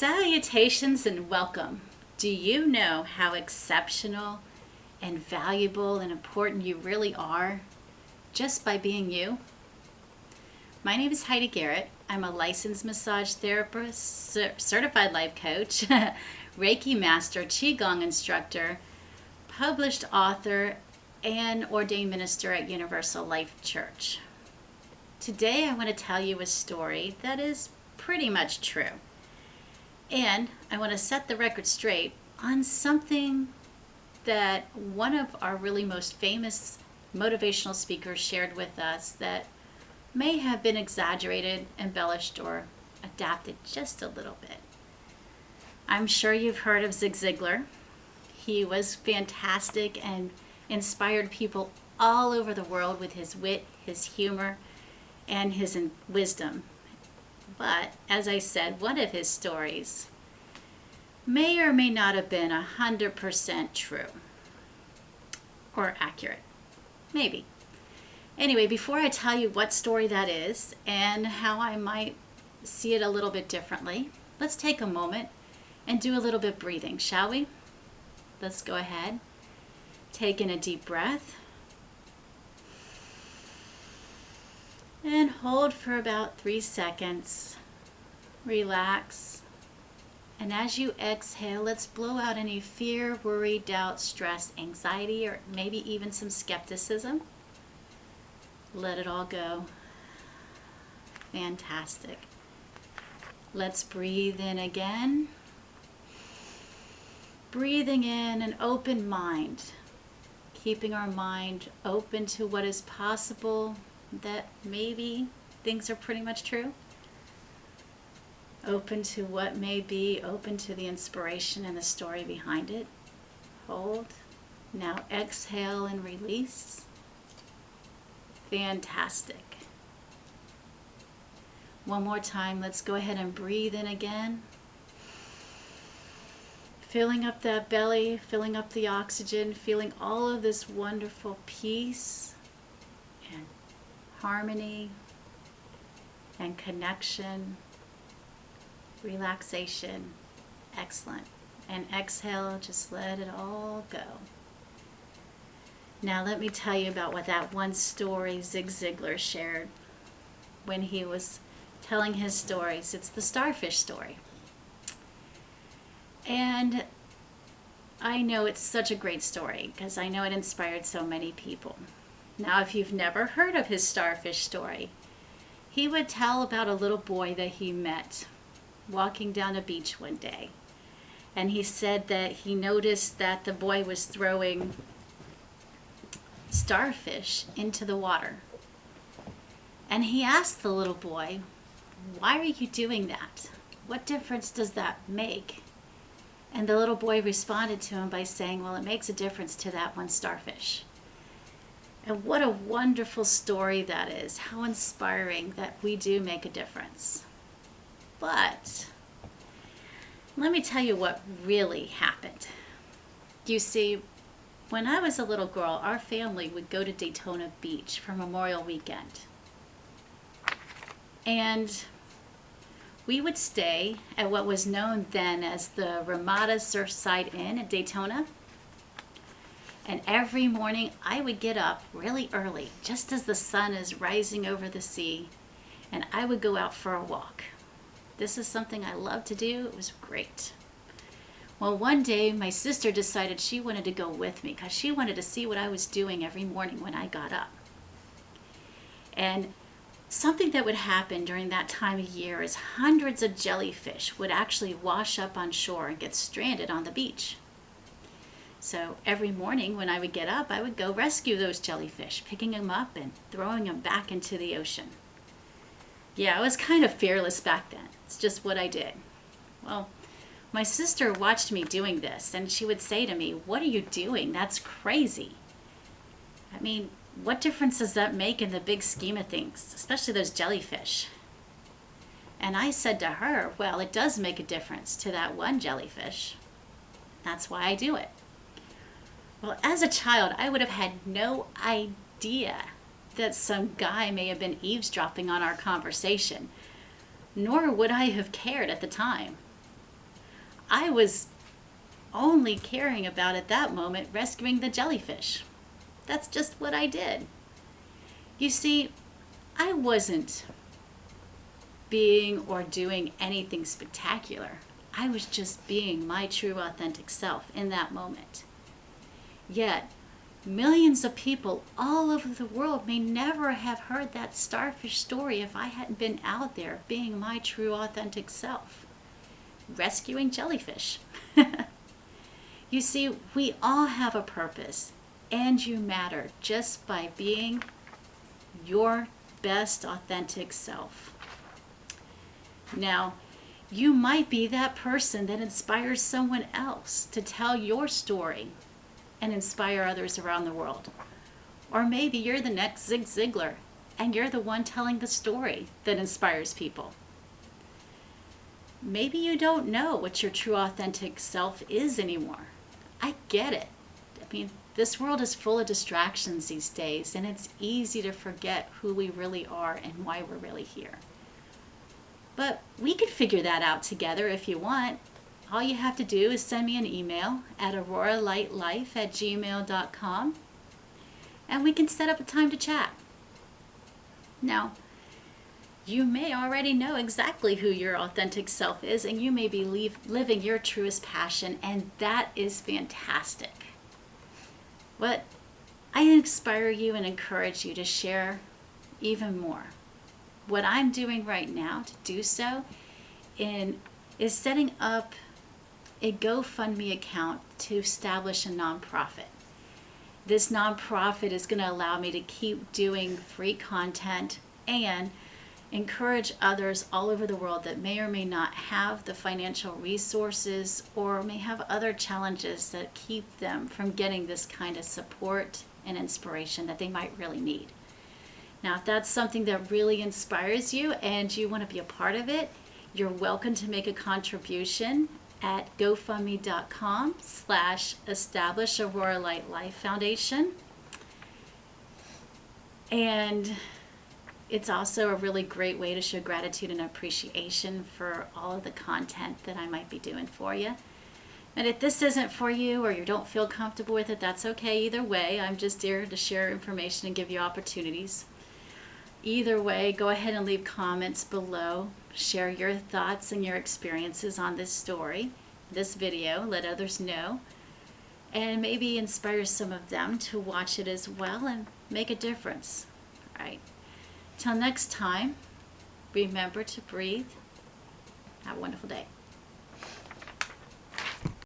Salutations and welcome. Do you know how exceptional and valuable and important you really are just by being you? My name is Heidi Garrett. I'm a licensed massage therapist, certified life coach, Reiki master, Qigong instructor, published author, and ordained minister at Universal Life Church. Today I want to tell you a story that is pretty much true. And I want to set the record straight on something that one of our really most famous motivational speakers shared with us that may have been exaggerated, embellished, or adapted just a little bit. I'm sure you've heard of Zig Ziglar. He was fantastic and inspired people all over the world with his wit, his humor, and his wisdom. But, as I said, one of his stories may or may not have been 100% true or accurate. Maybe. Anyway, before I tell you what story that is and how I might see it a little bit differently, let's take a moment and do a little bit breathing, shall we? Let's go ahead. Take in a deep breath. And hold for about 3 seconds. Relax. And as you exhale, let's blow out any fear, worry, doubt, stress, anxiety, or maybe even some skepticism. Let it all go. Fantastic. Let's breathe in again. Breathing in an open mind. Keeping our mind open to what is possible, that maybe things are pretty much true. Open to what may be, open to the inspiration and the story behind it. Hold. Now exhale and release. Fantastic. One more time, let's go ahead and breathe in again. Filling up that belly, filling up the oxygen, feeling all of this wonderful peace and harmony and connection, relaxation. Excellent. And exhale, just let it all go. Now let me tell you about what that one story Zig Ziglar shared when he was telling his stories. It's the starfish story. And I know it's such a great story because I know it inspired so many people. Now, if you've never heard of his starfish story, he would tell about a little boy that he met walking down a beach one day. And he said that he noticed that the boy was throwing starfish into the water. And he asked the little boy, "Why are you doing that? What difference does that make?" And the little boy responded to him by saying, "Well, it makes a difference to that one starfish." And what a wonderful story that is. How inspiring that we do make a difference. But let me tell you what really happened. You see, when I was a little girl, our family would go to Daytona Beach for Memorial Weekend. And we would stay at what was known then as the Ramada Surfside Inn at Daytona. And every morning I would get up really early, just as the sun is rising over the sea, and I would go out for a walk. This is something I love to do. It was great. Well, one day my sister decided she wanted to go with me because she wanted to see what I was doing every morning when I got up. And something that would happen during that time of year is hundreds of jellyfish would actually wash up on shore and get stranded on the beach. So every morning when I would get up, I would go rescue those jellyfish, picking them up and throwing them back into the ocean. Yeah, I was kind of fearless back then. It's just what I did. Well, my sister watched me doing this, and she would say to me, "What are you doing? That's crazy." I mean, what difference does that make in the big scheme of things, especially those jellyfish? And I said to her, "Well, it does make a difference to that one jellyfish. That's why I do it." Well, as a child, I would have had no idea that some guy may have been eavesdropping on our conversation, nor would I have cared at the time. I was only caring about at that moment rescuing the jellyfish. That's just what I did. You see, I wasn't being or doing anything spectacular. I was just being my true authentic self in that moment. Yet, millions of people all over the world may never have heard that starfish story if I hadn't been out there being my true authentic self, rescuing jellyfish. You see, we all have a purpose, and you matter just by being your best authentic self. Now, you might be that person that inspires someone else to tell your story and inspire others around the world. Or maybe you're the next Zig Ziglar and you're the one telling the story that inspires people. Maybe you don't know what your true authentic self is anymore. I get it. I mean, this world is full of distractions these days, and it's easy to forget who we really are and why we're really here. But we could figure that out together if you want. All you have to do is send me an email at auroralightlife@gmail.com, and we can set up a time to chat. Now, you may already know exactly who your authentic self is, and you may be living your truest passion, and that is fantastic. But I inspire you and encourage you to share even more. What I'm doing right now to do so is setting up a GoFundMe account to establish a nonprofit. This nonprofit is going to allow me to keep doing free content and encourage others all over the world that may or may not have the financial resources or may have other challenges that keep them from getting this kind of support and inspiration that they might really need. Now, if that's something that really inspires you and you want to be a part of it, you're welcome to make a contribution at gofundme.com/establish Aurora Light Life Foundation. And it's also a really great way to show gratitude and appreciation for all of the content that I might be doing for you. And if this isn't for you or you don't feel comfortable with it, that's okay either way. I'm just here to share information and give you opportunities. Either way, go ahead and leave comments below. Share your thoughts and your experiences on this story, this video. Let others know. And maybe inspire some of them to watch it as well and make a difference. All right. Till next time, remember to breathe. Have a wonderful day.